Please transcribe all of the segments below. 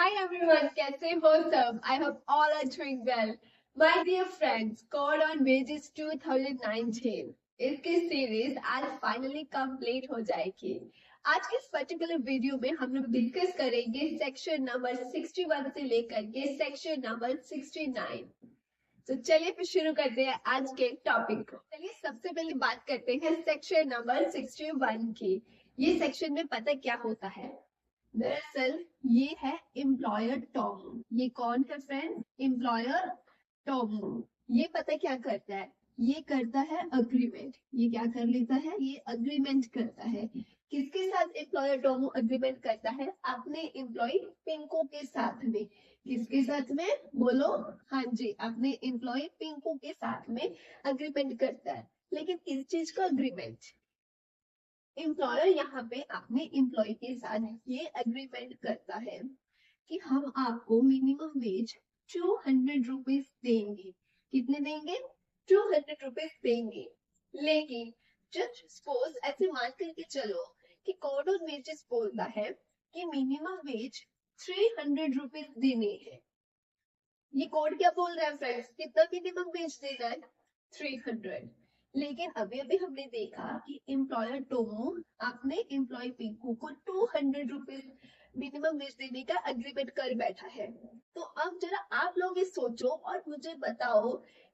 Hi everyone, कैसे हो सब? I hope all are doing well. My dear friends, Code on Wages 2019 इसकी series आज फाइनली कंप्लीट हो जाएगी। आज के इस पर्टिकुलर वीडियो में हम लोग डिस्कस करेंगे सेक्शन नंबर 61 से लेकर के सेक्शन नंबर 69। तो चलिए फिर शुरू करते हैं आज के टॉपिक को। चलिए सबसे पहले बात करते हैं सेक्शन नंबर 61 की। ये सेक्शन में पता क्या होता है? दरअसल ये है एम्प्लॉयर टर्म। ये कौन है फ्रेंड? Employer term. ये पता क्या करता है? ये करता है अग्रीमेंट। ये क्या कर लेता है? ये अग्रीमेंट करता है। किसके साथ एम्प्लॉयर टर्म अग्रीमेंट करता है? अपने एम्प्लॉय पिंको के साथ में। किसके साथ में? बोलो। हाँ जी, अपने एम्प्लॉय पिंको के साथ में अग्रीमेंट करता है। लेकिन किस चीज का अग्रीमेंट? एम्प्लॉयर यहाँ पे अपने एम्प्लॉय के साथ ये एग्रीमेंट करता है कि हम आपको मिनिमम वेज 200 रुपीज देंगे। कितने देंगे? 200 रुपीज देंगे। लेकिन जस्ट सपोज ऐसे मान करके चलो कि कोड ऑन वेजेस बोलता है कि मिनिमम वेज 300 रुपीज देने हैं। ये कोड क्या बोल रहा है फ्रेंड्स? कितना मिनिमम वेज देना है? 300। लेकिन अभी अभी हमने देखा कि एम्प्लॉयर टोमो अपने एम्प्लॉय पिंकू को 200 रुपीज मिनिमम वेज देने का एग्रीमेंट कर बैठा है। तो अब जरा आप लोग ये सोचो और मुझे बताओ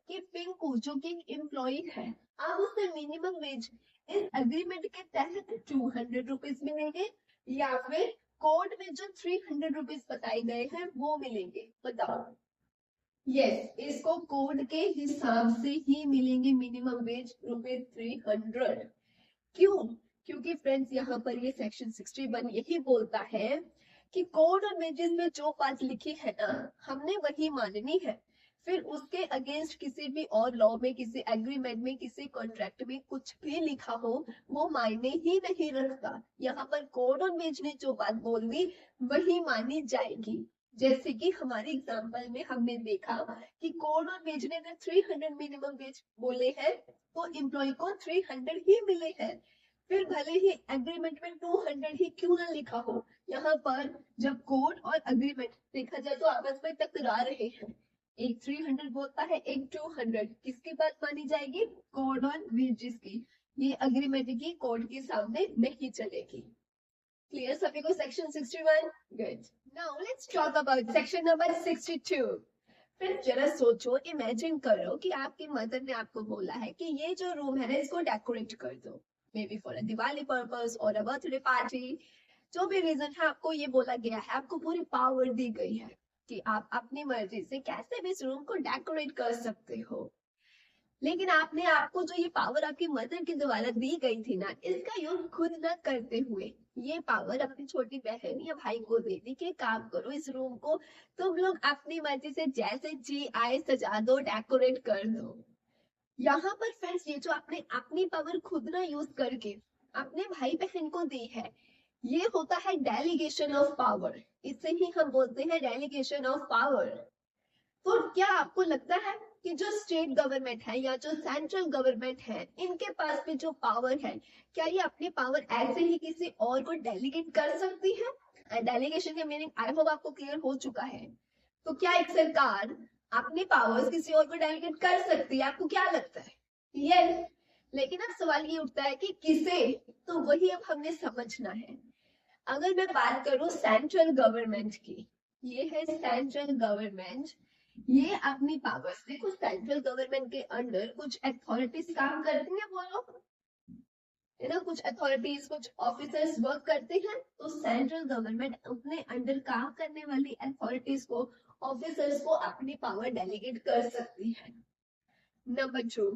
कि पिंकू जो कि एम्प्लॉय है, अब उसे मिनिमम वेज इस एग्रीमेंट के तहत 200 रुपीज मिलेंगे या फिर कोड में जो 300 रुपीज बताए गए हैं वो मिलेंगे? बताओ। यस, इसको कोड के हिसाब से ही मिलेंगे मिनिमम वेज ₹300। क्यों? क्योंकि फ्रेंड्स यहाँ पर ये सेक्शन 61 यही बोलता है कि कोड और वेजेस में जो बात लिखी है ना, हमने वही माननी है। फिर उसके अगेंस्ट किसी भी और लॉ में, किसी एग्रीमेंट में, किसी कॉन्ट्रैक्ट में कुछ भी लिखा हो वो मायने ही नहीं रखता। यहाँ पर कोड और वेज ने जो बात बोल दी वही मानी जाएगी। जैसे कि हमारे एग्जाम्पल में हमने देखा कि कोड और वेज ने अगर 300 मिनिमम वेज बोले हैं तो एम्प्लॉय को 300 ही मिले हैं। फिर भले ही एग्रीमेंट में 200 ही क्यों ना लिखा हो, यहाँ पर जब कोड और एग्रीमेंट देखा जाए तो आपस में टकरा रहे हैं। एक 300 बोलता है, एक 200। किसकी बात मानी जाएगी? कोड और वेजेस की। ये एग्रीमेंट की कोड के सामने नहीं चलेगी। क्लियर सभी को section 61? Good. Now let's talk about section number 62। फिर जरा सोचो, इमेजिन करो कि आपकी मदर ने आपको बोला है कि ये जो रूम है ना इसको डेकोरेट कर दो, may be for a Diwali purpose और अ बर्थडे पार्टी। जो भी रीजन है आपको ये बोला गया है, आपको पूरी पावर दी गई है कि आप अपनी मर्जी से कैसे भी इस रूम को डेकोरेट कर सकते हो। लेकिन आपको जो ये पावर आपकी मदर के द्वारा दी गई थी ना, इसका यूज खुद न करते हुए ये पावर अपनी छोटी बहन या भाई को दे दी कि काम करो इस रूम को, तुम लोग अपनी मर्जी से जैसे जी आए सजा दो, डेकोरेट कर दो। यहाँ पर फ्रेंड्स ये जो आपने अपनी पावर खुद ना यूज करके अपने भाई बहन को दी है, ये होता है डेलीगेशन ऑफ पावर। इसे ही हम बोलते हैं डेलीगेशन ऑफ पावर। तो क्या आपको लगता है कि जो स्टेट गवर्नमेंट है या जो सेंट्रल गवर्नमेंट है, इनके पास भी जो पावर है, क्या ये अपनी पावर ऐसे ही किसी और को डेलीगेट कर सकती है? डेलीगेशन का मीनिंग आई होप आपको क्लियर हो चुका है। तो क्या एक सरकार अपनी पावर्स किसी और को डेलीगेट कर सकती है? आपको क्या लगता है? यस। लेकिन अब सवाल ये उठता है कि किसे? तो वही अब हमने समझना है। अगर मैं बात करूं सेंट्रल गवर्नमेंट की, ये है सेंट्रल गवर्नमेंट। ये अपनी पावर्स, देखो सेंट्रल गवर्नमेंट के अंडर कुछ अथॉरिटीज काम करती हैं, बोलो है ना, कुछ अथॉरिटीज, कुछ ऑफिसर्स वर्क करते हैं। तो सेंट्रल गवर्नमेंट अपने अंडर काम करने वाली अथॉरिटीज को, ऑफिसर्स को अपनी पावर डेलीगेट कर सकती है। Number 2,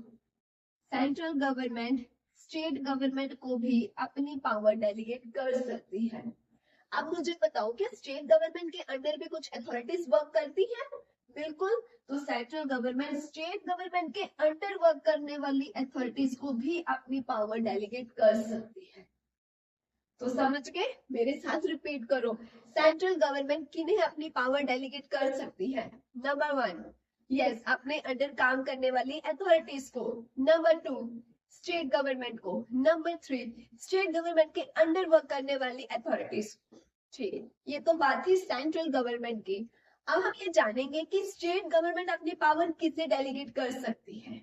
central government state government को भी अपनी पावर डेलीगेट कर सकती है। अब मुझे बताओ कि स्टेट गवर्नमेंट के अंडर भी कुछ अथॉरिटीज वर्क करती हैं? बिल्कुल। तो सेंट्रल गवर्नमेंट स्टेट गवर्नमेंट के अंडर वर्क करने वाली अथॉरिटीज को भी अपनी पावर डेलीगेट कर सकती है। तो समझ गए? मेरे साथ रिपीट करो, सेंट्रल गवर्नमेंट किन्हें अपनी पावर डेलीगेट कर सकती है? नंबर 1, यस, अपने अंडर काम करने वाली अथॉरिटीज को। नंबर 2, स्टेट गवर्नमेंट को। नंबर 3, स्टेट गवर्नमेंट के अंडर वर्क करने वाली अथॉरिटीज। ठीक, ये तो बात थी सेंट्रल गवर्नमेंट की। अब हम ये जानेंगे कि स्टेट गवर्नमेंट अपनी पावर किसे डेलीगेट कर सकती है।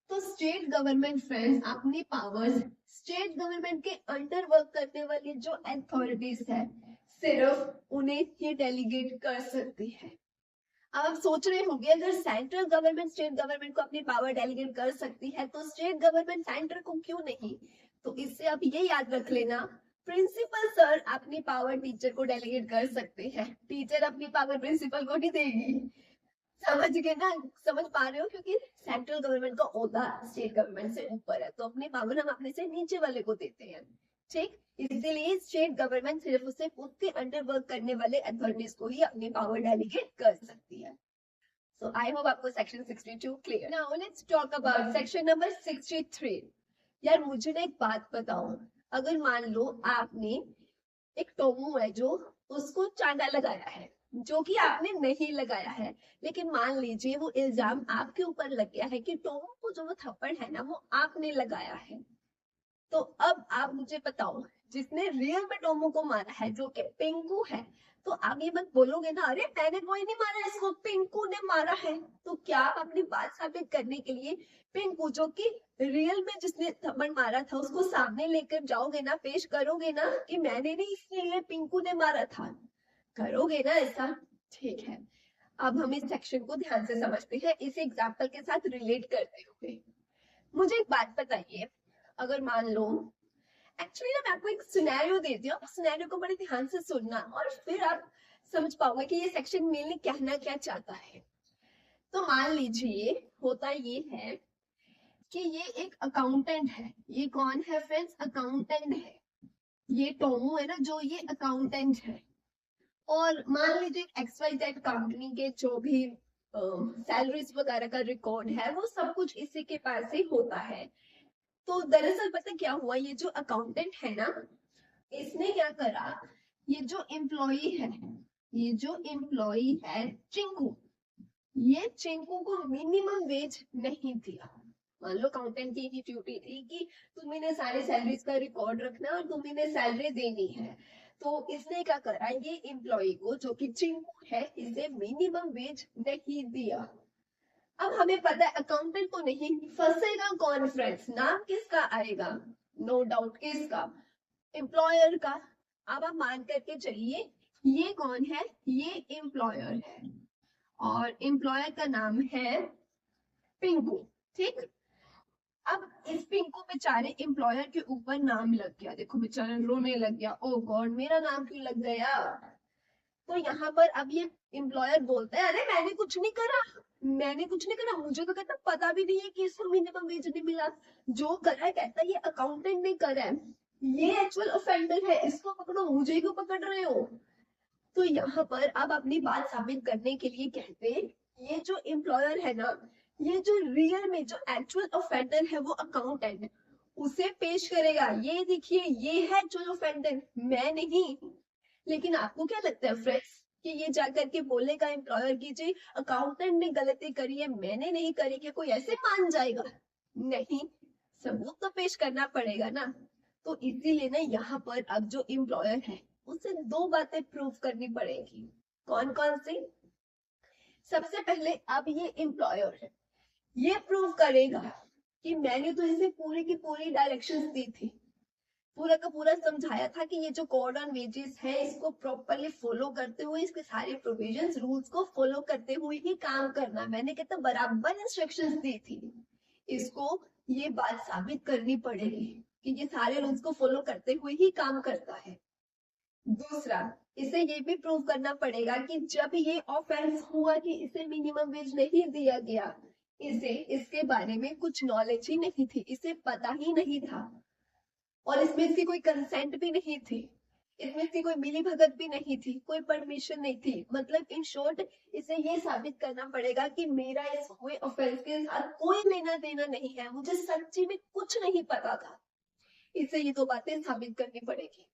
तो स्टेट गवर्नमेंट फ्रेंड्स अपनी पावर्स स्टेट गवर्नमेंट के अंडर वर्क करने वाली जो अथॉरिटीज है सिर्फ उन्हें ही डेलीगेट कर सकती है। अब आप सोच रहे होंगे अगर सेंट्रल गवर्नमेंट स्टेट गवर्नमेंट को अपनी पावर डेलीगेट कर सकती है तो स्टेट गवर्नमेंट सेंटर को क्यों नहीं। तो इससे आप ये याद रख लेना, प्रिंसिपल सर अपनी पावर टीचर को डेलीगेट कर सकते हैं, टीचर अपनी पावर प्रिंसिपल को नहीं देगी। समझ गए ना, समझ पा रहे हो, क्योंकि सेंट्रल गवर्नमेंट का ओहदा स्टेट गवर्नमेंट से ऊपर है, तो अपनी पावर हम अपने से नीचे वाले को देते हैं। ठीक, इसीलिए स्टेट गवर्नमेंट सिर्फ उसे उसके अंडर वर्क करने वाले अथॉरिटीज को ही अपनी पावर डेलीगेट कर सकती है। So I hope आपको section 62 clear. Now let's talk about section number 63। यार मुझे ना एक बात बताओ, अगर मान लो आपने एक टोमू है जो उसको चांदा लगाया है जो कि आपने नहीं लगाया है, लेकिन मान लीजिए वो इल्जाम आपके ऊपर लग गया है कि टोमू को जो वो थप्पड़ है ना वो आपने लगाया है। तो अब आप मुझे बताओ, जिसने रियल में टोमू को मारा है जो कि पिंकू है, तो आप ये मत बोलोगे ना अरे मैंने कोई नहीं मारा, इसको पिंकू ने मारा है। तो क्या आप अपनी बात साबित करने के लिए पिंकू जो कि रियल में जिसने थप्पड़ मारा था उसको सामने लेकर जाओगे ना, पेश करोगे ना कि मैंने नहीं इसलिए पिंकू ने मारा था, करोगे ना ऐसा। ठीक है, अब हम इस सेक्शन को ध्यान से समझते हैं इस एग्जाम्पल के साथ रिलेट करते हुए। मुझे एक बात बताइए, अगर मान लो, एक्चुअली ना मैं आपको एक सिनेरियो देती हूँ, सिनेरियो को बड़े ध्यान से सुनना और फिर आप समझ पाओगे कि ये सेक्शन मेनली कहना क्या चाहता है। तो मान लीजिए होता ये है कि ये एक अकाउंटेंट है। ये कौन है फ्रेंड्स? अकाउंटेंट है। ये टोमू है ना जो ये अकाउंटेंट है। और मान लीजिए XYZ कंपनी के जो भी सैलरीज वगैरह का रिकॉर्ड है वो सब कुछ इसी के पास ही होता है। तो दरअसल पता क्या हुआ, ये जो अकाउंटेंट है ना इसने क्या करा, ये जो एम्प्लॉई है, ये जो एम्प्लॉई है चिंकू, ये चिंकू को मिनिमम वेज नहीं दिया। मान लो अकाउंटेंट की ही ड्यूटी थी कि तुम्हें ने सारे सैलरीज का रिकॉर्ड रखना और तुम्हें ने सैलरी देनी है। तो इसने क्या करा, ये एम्प्लॉय को जो कि चिंकू है इसे मिनिमम वेज नहीं दिया। अब हमें पता है अकाउंटेंट को नहीं, फंसेगा कौन फ्रेंड्स? नाम किसका आएगा? नो डाउट किसका? एम्प्लॉयर का। अब आप मान करके चलिए ये कौन है? ये एम्प्लॉयर है और एम्प्लॉयर का नाम है पिंकू। ठीक, अब इस पिंकू बेचारे एम्प्लॉयर के ऊपर नाम लग गया, देखो बेचारा रोने लग गया, ओ गॉड मेरा नाम क्यों लग गया। तो यहाँ पर अब ये एम्प्लॉयर बोलता है अरे मैंने कुछ नहीं करा, मैंने कुछ नहीं करा, मुझे तो कहता पता भी नहीं है कि इसको मिनिमम वेज नहीं मिला। जो करा है कहता है ये अकाउंटेंट ने करा है, ये एक्चुअल ऑफेंडर है, इसको पकड़ो, मुझे क्यों पकड़ रहे हो। तो यहाँ पर अब अपनी बात साबित करने के लिए कहते हैं ये जो एम्प्लॉयर है ना, ये जो रियल में जो एक्चुअल ऑफेंडर है वो अकाउंटेंट है, उसे पेश करेगा। ये देखिए ये है एक्चुअल ऑफेंडर, मैं नहीं। लेकिन आपको क्या लगता है फ्रेंड्स कि ये जाकर के बोलेगा एम्प्लॉयर की जी अकाउंटेंट ने गलती करी है मैंने नहीं करी, क्या कोई ऐसे मान जाएगा? नहीं, सबूत तो पेश करना पड़ेगा ना। तो इसीलिए ना यहाँ पर अब जो एम्प्लॉयर है उसे दो बातें प्रूव करनी पड़ेगी। कौन कौन सी? सबसे पहले अब ये एम्प्लॉयर है, ये प्रूव करेगा कि मैंने तो इसे पूरी की पूरी डायरेक्शंस दी थी, पूरा का पूरा समझाया था कि ये जो कोड ऑन वेजेस है इसको प्रॉपरली फॉलो करते हुए, इसके सारे प्रोविजंस रूल्स को फॉलो करते हुए ही काम करना, मैंने कहता बराबर इंस्ट्रक्शंस दी थी। इसको ये बात साबित करनी पड़ेगी कि ये सारे रूल्स को फॉलो करते हुए ही काम करता है। दूसरा, इसे ये भी प्रूव करना पड़ेगा कि जब ये ऑफेंस हुआ कि इसे मिनिमम वेज नहीं दिया गया, इसे इसके बारे में कुछ नॉलेज ही नहीं थी, इसे पता ही नहीं था और इसमें इसकी कोई कंसेंट भी नहीं थी, इसमें इसकी कोई मिली भगत भी नहीं थी, कोई परमिशन नहीं थी। मतलब इन शॉर्ट इसे ये साबित करना पड़ेगा कि मेरा इस हुए ऑफेंस के साथ कोई लेना देना नहीं है, मुझे सच्ची में कुछ नहीं पता था। इसे ये दो बातें साबित करनी पड़ेगी।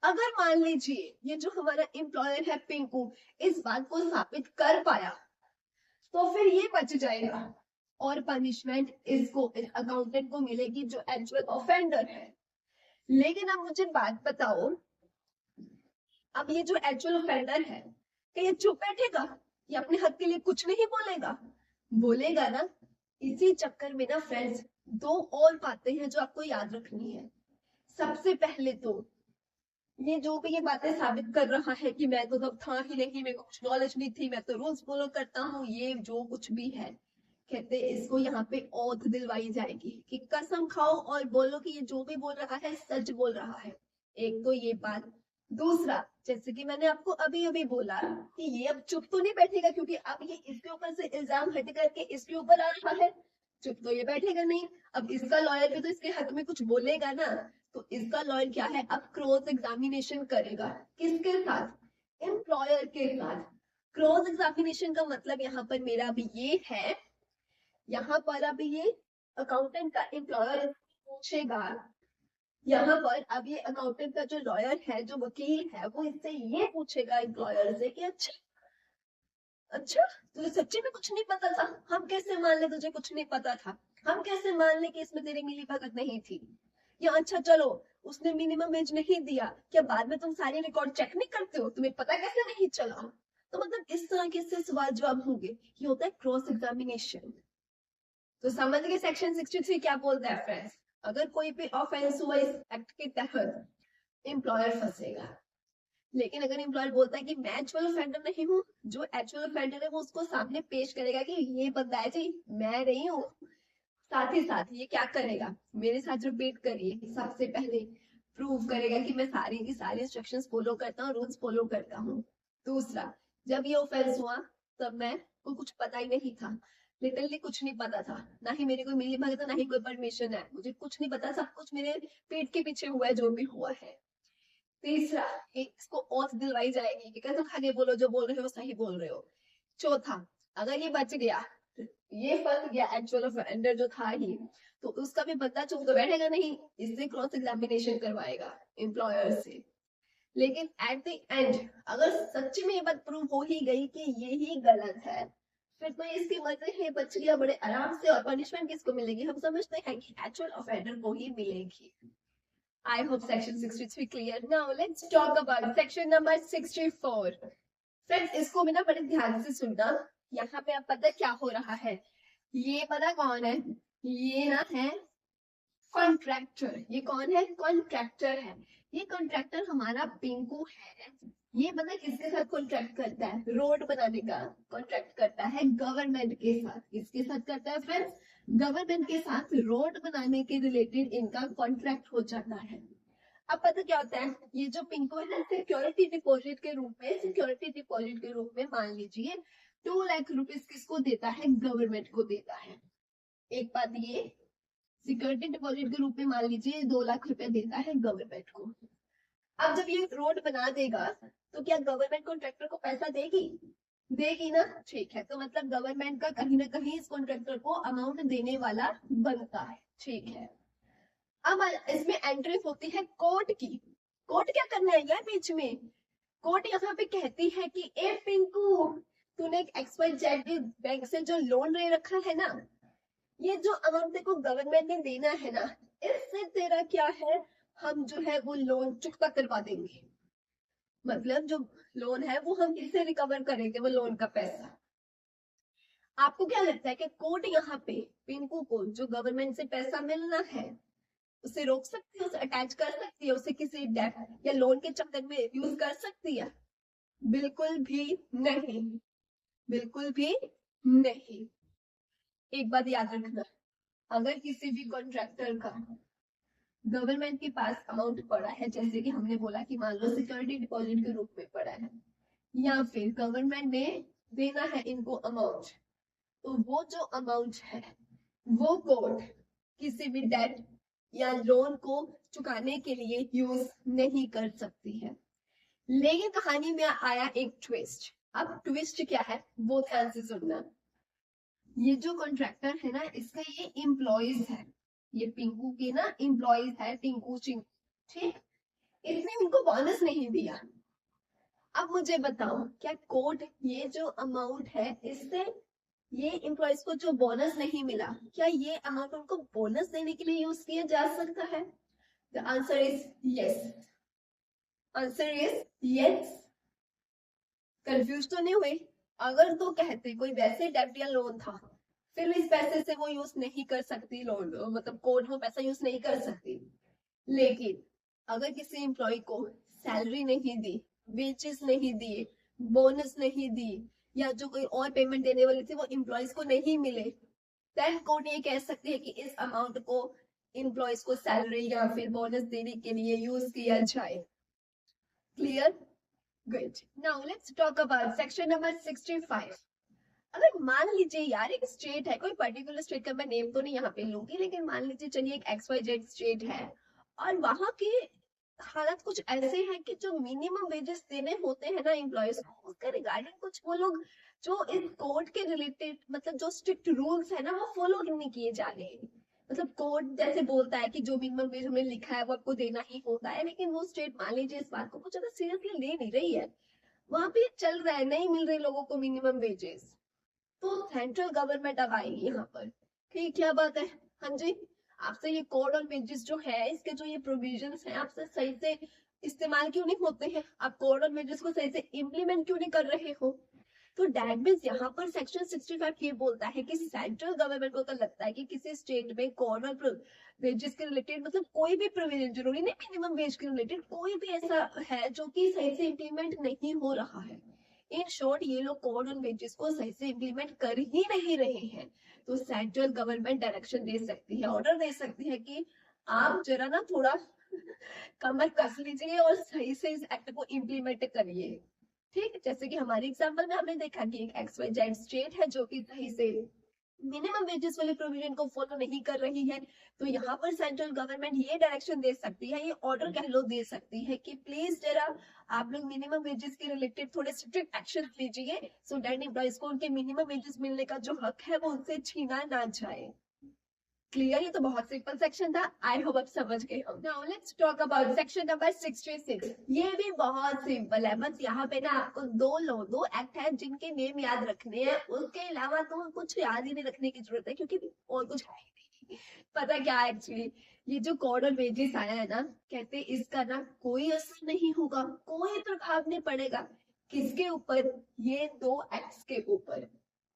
अगर मान लीजिए ये जो हमारा एम्प्लॉयर है पिंकू इस बात को साबित कर पाया तो फिर ये बच जाएगा और पनिशमेंट इसको अकाउंटेंट को मिलेगी जो एक्चुअल ऑफेंडर है। लेकिन अब मुझे बात बताओ, अब ये जो एक्चुअल ऑफेंडर है, क्या ये चुप बैठेगा? ये अपने हक के लिए कुछ नहीं बोलेगा? बोलेगा ना। इसी चक्कर में ना फ्रेंड्स, दो और बातें हैं जो आपको याद रखनी है। सबसे पहले तो ये जो भी ये बातें साबित कर रहा है कि मैं तो तब था ही नहीं, मेरे को कुछ नॉलेज नहीं थी, मैं तो रूल्स फॉलो करता हूँ, ये जो कुछ भी है, कहते इसको यहाँ पे ओथ दिलवाई जाएगी कि कसम खाओ और बोलो कि ये जो भी बोल रहा है सच बोल रहा है। एक तो ये बात। दूसरा, जैसे कि मैंने आपको अभी अभी बोला कि ये अब चुप तो नहीं बैठेगा, क्योंकि अब ये इसके ऊपर से इल्जाम हट करके इसके ऊपर आ रहा है। चुप तो ये बैठेगा नहीं। अब इसका लॉयर भी तो इसके हक में कुछ बोलेगा ना। तो इसका लॉयर क्या है, अब क्रॉस एग्जामिनेशन करेगा। किसके साथ? एम्प्लॉयर के साथ। क्रॉस एग्जामिनेशन का मतलब यहाँ पर मेरा भी ये है, यहाँ पर अभी ये अकाउंटेंट का एम्प्लॉयर पूछेगा, यहाँ पर अब ये अकाउंटेंट का जो लॉयर है, जो वकील है, वो इससे ये पूछेगा एम्प्लॉयर से कि अच्छा अच्छा, तुझे सच्ची में कुछ नहीं पता था? हम कैसे मान ले तुझे कुछ नहीं पता था? हम कैसे मान ले कि इसमें तेरी मिली भगत नहीं थी? या अच्छा चलो, उसने मिनिमम वेज नहीं दिया, क्या बाद में तुम सारे रिकॉर्ड चेक नहीं करते हो? तुम्हें पता कैसे नहीं चला? तो मतलब इस तरह के से सवाल जवाब होंगे। ये होता है क्रॉस एग्जामिनेशन। तो समझ गए सेक्शन 63 क्या बोलता है फ्रेंड्स? अगर कोई भी ऑफेंस हुआ इस एक्ट के तहत, एम्प्लॉयर फंसेगा। लेकिन अगर एम्प्लॉयर बोलता है कि मैं एक्चुअल ऑफेंडर नहीं हूँ, जो एक्चुअल ऑफेंडर है वो उसको सामने पेश करेगा कि ये बंदा है जी, मैं नहीं हूँ। साथ ही साथ ये क्या करेगा, मेरे साथ रिपीट करिए, सबसे पहले प्रूव करेगा कि मैं सारी की सारी इंस्ट्रक्शंस फॉलो करता हूँ, रूल्स फॉलो करता हूँ। दूसरा, जब ये ऑफेंस हुआ तब मैं को कुछ पता ही नहीं था, लिटरली कुछ नहीं पता था, ना ही मेरी कोई मिली भगत है, ना ही कोई परमिशन है, मुझे कुछ नहीं पता, सब कुछ मेरे पेट के पीछे हुआ है जो भी हुआ है। तीसरा, इसको ओथ दिलवाई जाएगी कि कसम खा के बोलो जो बोल रहे हो सही बोल रहे हो। चौथा, अगर ये बच गया, ये फंस गया एक्चुअल ऑफेंडर जो था ही, तो उसका भी बंदा चुप तो बैठेगा नहीं, इससे क्रॉस एग्जामिनेशन करवाएगा एम्प्लॉयर से। लेकिन एट द एंड अगर सच में ये बात प्रूव हो ही गई कि ये ही गलत है, फिर तो इसकी वजह है बच गया बड़े आराम से, और पनिशमेंट किसको मिलेगी? हम समझते हैं कि एक्चुअल ऑफेंडर को ही मिलेगी। I hope section 63 clear. Now let's talk about section number 64. Friends, इसको भी ना बड़े ध्यान से सुनना। यहाँ पे आप पता क्या हो रहा है? ये पता कौन है? ये ना है कॉन्ट्रैक्टर। ये कौन है? कॉन्ट्रैक्टर है। ये कॉन्ट्रैक्टर हमारा पिंकू है। ये पता किसके साथ कॉन्ट्रैक्ट करता है? रोड बनाने का कॉन्ट्रैक्ट करता है गवर्नमेंट के साथ। किसके साथ करता है फ्रेंड्स? गवर्नमेंट के साथ रोड बनाने के रिलेटेड इनका कॉन्ट्रैक्ट हो जाता है। अब पता क्या होता है, ये जो पिंको है सिक्योरिटी डिपॉजिट के रूप में, सिक्योरिटी डिपॉजिट के रूप में मान लीजिए 2 लाख रुपीस किसको देता है? गवर्नमेंट को देता है। एक बात ये, सिक्योरिटी डिपॉजिट के रूप में मान लीजिए 2 लाख रुपया देता है गवर्नमेंट को। अब जब ये रोड बना देगा तो क्या गवर्नमेंट कॉन्ट्रैक्टर को पैसा देगी? देगी ना। ठीक है, तो मतलब गवर्नमेंट का कहीं ना कहीं इस कॉन्ट्रैक्टर को अमाउंट देने वाला बनता है। ठीक है, अब इसमें एंट्री होती है कोर्ट की। कोर्ट क्या करना है यार बीच में? कोर्ट यहाँ पे कहती है कि ए पिंकू, तूने एक XYZ बैंक से जो लोन ले रखा है ना, ये जो अमाउंट तेरे को गवर्नमेंट ने देना है ना, इससे तेरा क्या है, हम जो है वो लोन चुकता करवा देंगे। मतलब जो लोन है वो हम किससे रिकवर करेंगे, वो लोन का पैसा। आपको क्या लगता है कि कोर्ट यहाँ पे पिंकू को जो गवर्नमेंट से पैसा मिलना है उसे रोक सकती है, उसे अटैच कर सकती है, उसे किसी डेट या लोन के चक्कर में यूज कर सकती है? बिल्कुल भी नहीं, बिल्कुल भी नहीं। एक बात याद रखना, अगर किसी भी कॉन्ट्रैक्टर का गवर्नमेंट के पास अमाउंट पड़ा है, जैसे कि हमने बोला कि मान लो सिक्योरिटी डिपॉजिट के रूप में पड़ा है, या फिर गवर्नमेंट ने देना है इनको अमाउंट, तो वो जो अमाउंट है वो कोर्ट किसी भी डेट या लोन को चुकाने के लिए यूज नहीं कर सकती है। लेकिन कहानी में आया एक ट्विस्ट। अब ट्विस्ट क्या है वो ध्यान से सुनना। ये जो कॉन्ट्रैक्टर है ना, इसका ये एम्प्लॉइज है, ये पिंकू के ना एम्प्लॉइज है, टिंकू चिंकू, ठीक। इसने इनको बोनस नहीं दिया। अब मुझे बताओ, क्या कोर्ट ये जो अमाउंट है इससे ये एम्प्लॉइज को जो बोनस नहीं मिला, क्या ये अमाउंट उनको बोनस देने के लिए यूज किया जा सकता है? The answer is yes. Answer is yes. Confuse तो नहीं हुए? अगर तो कहते कोई वैसे डेब्ट या लोन था, फिर इस पैसे से वो यूज नहीं कर सकती, लोन मतलब कोड वो पैसा यूज नहीं कर सकती। लेकिन अगर किसी एम्प्लॉय को सैलरी नहीं दी, वेजेस नहीं दिए, बोनस नहीं दी, या जो कोई और पेमेंट देने वाली थी वो एम्प्लॉयज को नहीं मिले, देन कोर्ट ये कह सकती है कि इस अमाउंट को एम्प्लॉयज को सैलरी या फिर बोनस देने के लिए यूज किया जाए। Clear? Good. Now let's talk about section number 65। अगर मान लीजिए यार एक स्टेट है, कोई पर्टिकुलर स्टेट का मैं नेम तो नहीं यहाँ पे लूंगी, लेकिन मान लीजिए चलिए एक XYZ स्टेट है, और वहां के हालात कुछ ऐसे हैं कि जो मिनिमम वेजेस देने होते हैं ना एम्प्लॉयज को, उसके रिगार्डिंग कुछ वो लोग जो इस कोड के रिलेटेड मतलब जो स्ट्रिक्ट रूल्स है ना वो फॉलो नहीं किए जा रहे हैं। मतलब कोड जैसे बोलता है कि जो मिनिमम वेज हमने लिखा है वो आपको देना ही होता है, लेकिन वो स्टेट मान लीजिए इस बात को कुछ ज्यादा सीरियसली ले नहीं रही है, वहां पे चल रहा है, नहीं मिल रहे लोगों को मिनिमम वेजेस, तो सेंट्रल गवर्नमेंट अब आएगी यहाँ पर कि क्या बात है, हाँ जी, आपसे ये कोड और वेजेस जो है इसके जो ये प्रोविजंस हैं आपसे सही से इस्तेमाल क्यों नहीं होते हैं, आप कोड और वेजेस को सही से इम्प्लीमेंट क्यों नहीं कर रहे हो। तो दैट मीन्स यहाँ पर सेक्शन 65 ये बोलता है कि सेंट्रल गवर्नमेंट को तो लगता है कि किसी स्टेट में कोड और वेजेस के रिलेटेड मतलब कोई भी प्रोविजन, जरूरी नहीं मिनिमम वेज के रिलेटेड, कोई भी ऐसा है जो कि सही से इम्प्लीमेंट नहीं हो रहा है। इन शॉर्ट ये लोग कोड और वेजेस को सही से इम्प्लीमेंट कर ही नहीं रहे हैं, तो सेंट्रल गवर्नमेंट डायरेक्शन दे सकती है, ऑर्डर दे सकती है कि आप जरा ना थोड़ा कमर कस लीजिए और सही से इस एक्ट को इम्प्लीमेंट करिए। ठीक, जैसे कि हमारे एग्जाम्पल में हमने देखा कि एक XYZ स्टेट है जो कि सही से मिनिमम वेजेस वाले प्रोविजन को फॉलो नहीं कर रही है, तो यहाँ पर सेंट्रल गवर्नमेंट ये डायरेक्शन दे सकती है, ये ऑर्डर कह लो दे सकती है कि प्लीज जरा आप लोग मिनिमम वेजेस के रिलेटेड थोड़े स्ट्रिक्ट एक्शन लीजिए, सो दैट एम्प्लॉइज को उनके मिनिमम वेजेस मिलने का जो हक है वो उनसे छीना ना जाए। क्लियर? ये तो बहुत सिंपल सेक्शन था, आई होप आप समझ गए हो। Now let's talk about section number 66। ये भी बहुत सिंपल है, बस यहाँ पे ना आपको दो एक्ट है जिनके नेम याद रखने हैं, उसके अलावा तो कुछ याद ही नहीं रखने की जरूरत है क्योंकि और कुछ है ही नहीं। पता क्या है एक्चुअली, ये जो कोड और वेजेस आया है ना, कहते इसका ना कोई असर नहीं होगा, कोई प्रभाव नहीं पड़ेगा, किसके ऊपर, ये दो एक्ट्स के ऊपर।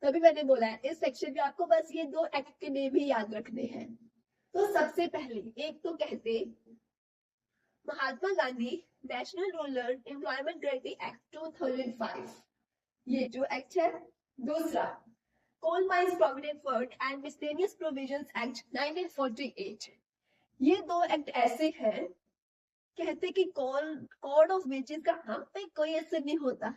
तभी मैंने बोला है इस सेक्शन में आपको बस ये दो एक्ट के नेम ही याद रखने हैं। तो सबसे पहले एक तो कहते Mahatma Gandhi national rural employment guarantee act 2005, ये जो एक्ट है। दूसरा coal mines provident fund and miscellaneous provisions act 1948, ये दो एक्ट ऐसे हैं कहते कि कोड ऑफ वेजेस का हम पे कोई असर नहीं होता,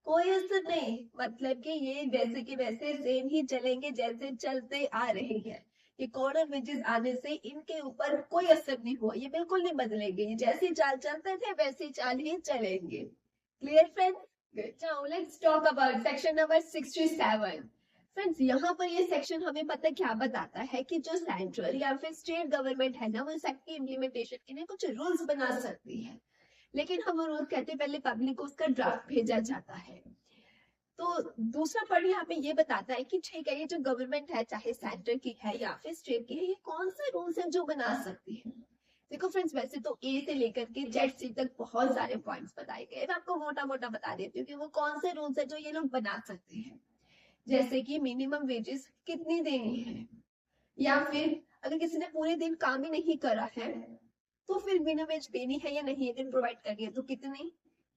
कोई असर नहीं, मतलब कि ये वैसे के वैसे सेम ही चलेंगे जैसे चलते आ रहे हैं, ये कॉर्नर वेजेस आने से इनके ऊपर कोई असर नहीं हुआ, ये बिल्कुल नहीं बदलेंगे, ये जैसे चाल चलते थे वैसे चाल ही चलेंगे। Clear friends? Now let's talk about section number 67। Friends यहाँ पर ये सेक्शन हमें पता क्या बताता है कि जो सेंट्रल या फिर स्टेट गवर्नमेंट है ना, वो इस एक्ट की इम्प्लीमेंटेशन के लिए कुछ रूल्स बना सकती है, लेकिन हम रोज कहते पहले पब्लिक को उसका ड्राफ्ट भेजा जाता है। तो दूसरा पॉइंट यहाँ पे ये बताता है कि ठीक है, ये जो गवर्नमेंट है चाहे सेंटर की है या फिर स्टेट की है, ये कौन से रूल्स हैं जो बना सकती है। देखो फ्रेंड्स, वैसे तो ए से लेकर के जेड सी तक बहुत सारे पॉइंट्स बताए गए, मैं आपको मोटा मोटा बता देती हूँ कि वो कौन से रूल्स है जो ये लोग बना सकते हैं। जैसे कि मिनिमम वेजेस कितनी देनी है, या फिर अगर किसी ने पूरे दिन काम ही नहीं करा है तो फिर मिनिमम वेज देनी है या नहीं, अगर प्रोवाइड करनी है तो कितनी।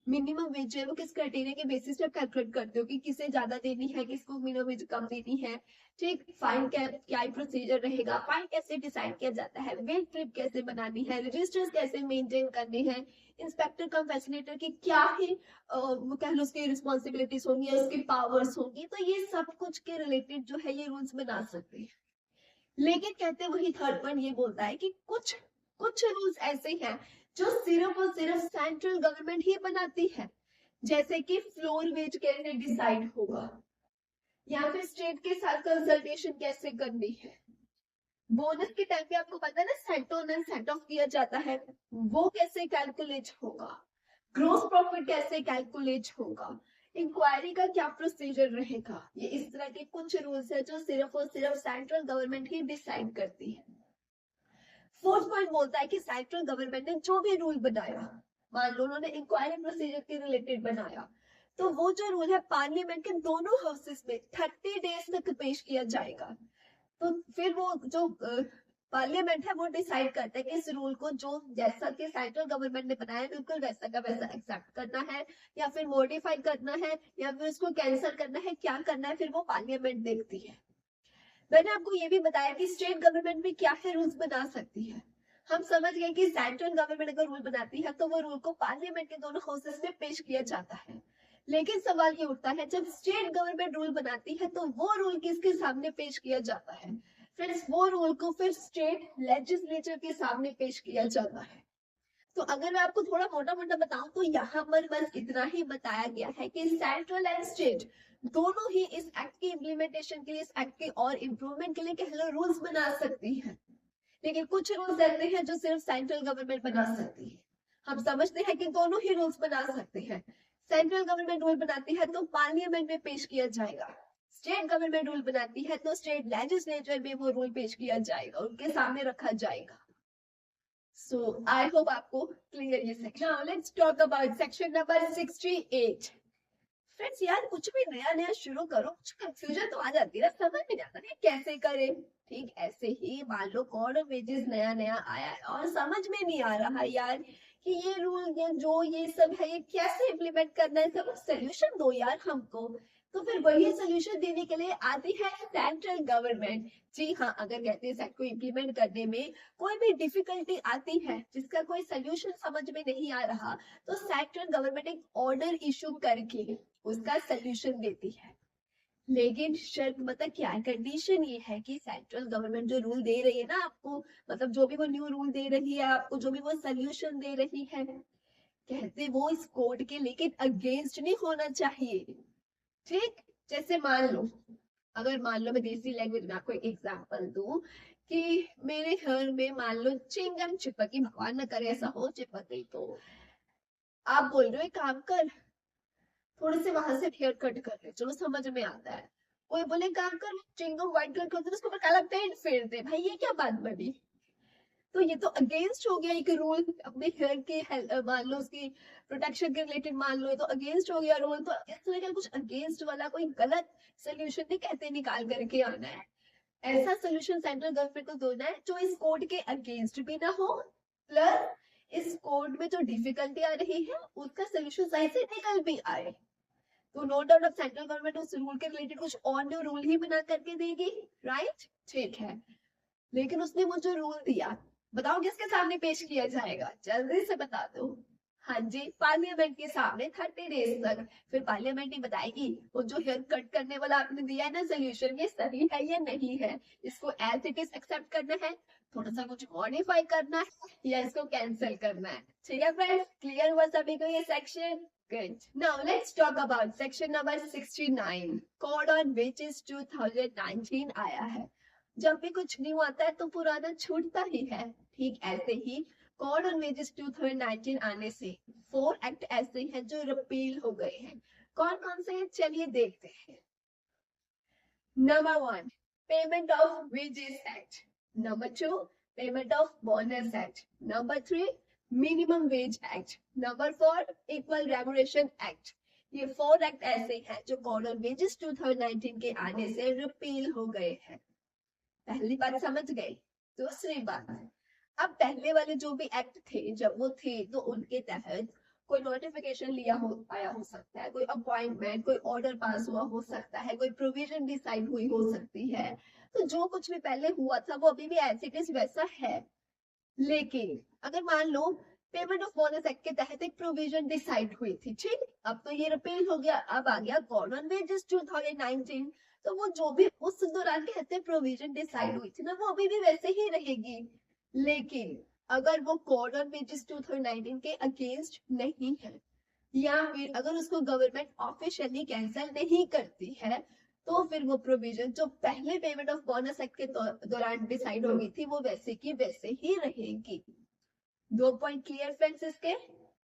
मिनिमम वेज है वो किस क्राइटेरिया के बेसिस पे कैलकुलेट करते हो कि किसे ज्यादा देनी है, किसको मिनिमम वेज कम देनी है। ठीक, फाइन क्या प्रोसीजर रहेगा, फाइन कैसे डिसाइड किया जाता है, वेज ट्रिप कैसे बनानी है, रजिस्टर्स कैसे मेंटेन करने हैं, इंस्पेक्टर कम फैसिलिटेटर की क्या ही कह लो उसकी रिस्पॉन्सिबिलिटीज होंगी, उसकी पावर्स होंगी, तो ये सब कुछ के रिलेटेड जो है ये रूल्स बना सकते हैं। लेकिन कहते वही थर्ड पॉइंट ये बोलता है कि कुछ कुछ रूल्स ऐसे हैं जो सिर्फ और सिर्फ सेंट्रल गवर्नमेंट ही बनाती है, जैसे कि फ्लोर वेज कैसे डिसाइड होगा, या फिर स्टेट के साथ कंसल्टेशन कैसे करनी है, बोनस के टाइम पे आपको पता है ना set on and set of किया जाता है, वो कैसे कैलकुलेट होगा, ग्रोस प्रॉफिट कैसे कैलकुलेट होगा, इंक्वायरी का क्या प्रोसीजर रहेगा, ये इस तरह के कुछ रूल्स है जो सिर्फ और सिर्फ सेंट्रल गवर्नमेंट ही डिसाइड करती है। फोर्थ पॉइंट बोलता है कि सेंट्रल गवर्नमेंट ने जो भी रूल बनाया मान लो उन्होंने इंक्वायरी प्रोसीजर के रिलेटेड बनाया, तो वो जो रूल है पार्लियामेंट के दोनों हाउसेस में 30 डेज तक पेश किया जाएगा। तो फिर वो जो पार्लियामेंट है वो डिसाइड करता है कि इस रूल को जो जैसा कि सेंट्रल गवर्नमेंट ने बनाया बिल्कुल वैसा का वैसा एक्सेप्ट करना है या फिर मॉडिफाई करना है या फिर उसको कैंसिल करना है, क्या करना है, फिर वो पार्लियामेंट देखती है। मैंने आपको ये भी बताया कि स्टेट गवर्नमेंट भी क्या है रूल्स बना सकती है। हम समझ गए कि सेंट्रल गवर्नमेंट अगर रूल बनाती है तो वो रूल को पार्लियामेंट के दोनों हाउसेस में पेश किया जाता है। लेकिन सवाल ये उठता है जब स्टेट गवर्नमेंट रूल बनाती है तो वो रूल किसके सामने पेश किया जाता है? फ्रेंड्स, वो रूल को फिर स्टेट लेजिस्लेचर के सामने पेश किया जाता है। तो अगर मैं आपको थोड़ा मोटा मोटा बताऊं तो यहाँ पर बस इतना ही बताया गया है कि सेंट्रल एंड स्टेट दोनों ही इस एक्ट की इम्प्लीमेंटेशन के लिए, इस एक्ट के और इम्प्रूवमेंट के लिए कह लो रूल्स बना सकती है। लेकिन कुछ रूल्स ऐसे हैं जो सिर्फ सेंट्रल गवर्नमेंट बना सकती है। हम समझते हैं कि दोनों ही रूल्स बना सकते हैं। सेंट्रल गवर्नमेंट रूल बनाती है तो पार्लियामेंट में पेश किया जाएगा, स्टेट गवर्नमेंट रूल बनाती है तो स्टेट लेजिस्लेचर में वो रूल पेश किया जाएगा, उनके सामने रखा जाएगा। So I hope आपको क्लियर ये section. Now let's talk about section number 68. Friends यार कुछ भी नया नया शुरू करो, कुछ कंफ्यूजन तो आ जाती है, समझ में नहीं आता है कैसे करें। ठीक ऐसे ही मान लो कोड ऑफ वेजेस नया नया आया है और समझ में नहीं आ रहा यार कि ये रूल ये जो ये सब है ये कैसे इम्प्लीमेंट करना है, सब सोल्यूशन दो यार हमको। तो फिर वही सोल्यूशन देने के लिए आती है सेंट्रल गवर्नमेंट। जी हाँ, अगर कहते हैं सेट को इम्प्लीमेंट करने में कोई भी डिफिकल्टी आती है जिसका कोई सोल्यूशन समझ में नहीं आ रहा, तो सेंट्रल गवर्नमेंट एक ऑर्डर इशू करके उसका सोल्यूशन देती है। लेकिन शर्त मतलब क्या है, कंडीशन ये है कि सेंट्रल गवर्नमेंट जो रूल दे रही है ना आपको, मतलब जो भी वो न्यू रूल दे रही है आपको, जो भी वो सोल्यूशन दे रही है, कहते वो इस कोड के लेकिन अगेंस्ट नहीं होना चाहिए। ठीक, जैसे मान लो, अगर मान लो मैं देसी लैंग्वेज में आपको एक एग्जांपल दूं कि मेरे घर में मान लो चिंगम चिपकी, भगवान न करे ऐसा हो, चिपक गई, तो आप बोल रहे हो एक काम कर, थोड़े से वहां से हेयर कट कर ले, चलो समझ में आता है। कोई बोले काम कर चिंगम व्हाइट कलर कर दे, उसके ऊपर काला पेंट फेर दे, भाई ये क्या बात बनी? तो ये तो अगेंस्ट हो गया एक रूल, अपने हेयर के मान लो उसकी प्रोटेक्शन के रिलेटेड मान लो, तो अगेंस्ट हो गया रूल। तो इस तरह का कुछ अगेंस्ट वाला कोई गलत सोल्यूशन नहीं कहते निकाल करके आना है, ऐसा सोल्यूशन सेंट्रल गवर्नमेंट को देना है जो इस कोड के अगेंस्ट भी ना हो, प्लस इस कोड में जो डिफिकल्टी आ रही है उसका सोल्यूशन सही से निकल भी आए। तो नो डाउट अब सेंट्रल गवर्नमेंट उस रूल के रिलेटेड कुछ और न्यू रूल ही बना करके देगी, राइट? ठीक है, लेकिन उसने मुझे रूल दिया, बताओ किसके सामने पेश किया जाएगा, जल्दी से बता दो। हाँ जी, पार्लियामेंट के सामने 30 डेज तक। फिर पार्लियामेंट ही बताएगी वो जो हेयर कट करने वाला आपने दिया है ना सोल्यूशन, ये सही है या नहीं है, इसको एज इट इज एक्सेप्ट करना है, थोड़ा सा कुछ मॉडिफाई करना है या इसको कैंसिल करना है। ठीक है फ्रेंड्स, क्लियर हुआ सभी को ये section? Good. Now let's talk about section number 69. Code on Wages 2019 आया है। जब भी कुछ न्यू आता है तो पुराना छूटता ही है, ठीक ऐसे ही कोड ऑन वेजेस 2019 आने से 4 एक्ट ऐसे हैं जो रिपील हो गए हैं। कौन कौन से हैं चलिए देखते हैं। Number 1, payment of wages act. Number 2, payment of bonus act. Number 3, minimum wage act. Number 4, equal remuneration act. ये 4 एक्ट ऐसे हैं जो कोड ऑन वेजेस 2019 के आने से रिपील हो गए हैं। पहली बात समझ गए। दूसरी बात, अब पहले वाले जो भी एक्ट थे जब वो थे तो उनके तहत कोई नोटिफिकेशन आया हो सकता है, कोई अपॉइंटमेंट, कोई ऑर्डर पास हुआ हो सकता है, कोई प्रोविजन डिसाइड हुई हो सकती है। तो जो कुछ भी पहले हुआ था वो अभी भी एज इट इज वैसा है। लेकिन अगर मान लो पेमेंट ऑफ बोनस एक्ट के तहत एक प्रोविजन डिसाइड हुई थी, ठीक, अब तो ये रिपील हो गया, अब आ गया कोड ऑन वेजेस 2019। तो वो जो भी उस दौरान कहते प्रोविजन डिसाइड हुई थी ना वो अभी भी वैसे ही रहेगी। लेकिन अगर वो कोड ऑन वेजेस 2019 के अगेंस्ट नहीं है या फिर अगर उसको गवर्नमेंट ऑफिशियली कैंसिल नहीं करती है तो फिर वो प्रोविजन जो पहले पेमेंट ऑफ बोनस एक्ट के दौरान डिसाइड हो गई थी वो वैसे की वैसे ही रहेगी। 2 पॉइंट क्लियर फ्रेंड्स इसके?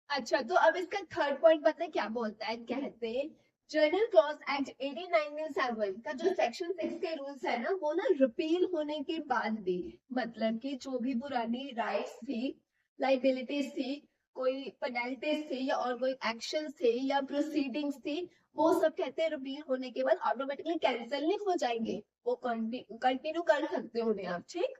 अच्छा, तो अब इसका थर्ड पॉइंट पता है क्या बोलता है, कहते जनरल क्लॉज एक्ट 1897 का जो सेक्शन 6 के रूल्स है ना वो ना रिपील होने के बाद भी, मतलब कि जो भी पुरानी राइट्स थी, लाइबिलिटीज थी, कोई पेनल्टीज थी या और कोई एक्शन थे या प्रोसीडिंग्स थी, वो सब कहते हैं रिपील होने के बाद ऑटोमेटिकली कैंसिल नहीं हो जाएंगे, वो कंटिन्यू कर सकते हो उन्हें आप, ठीक।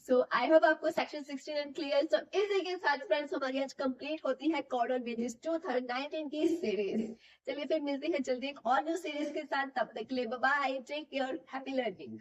सो आई होप आपको सेक्शन 16 क्लियर। सो इसी के साथ फ्रेंड्स हमारी आज कंप्लीट होती है कोड ऑन वेजेस 2019 की सीरीज। चलिए फिर मिलते हैं जल्दी एक और न्यू सीरीज के साथ, तब तक के लिए bye bye, take care, happy learning.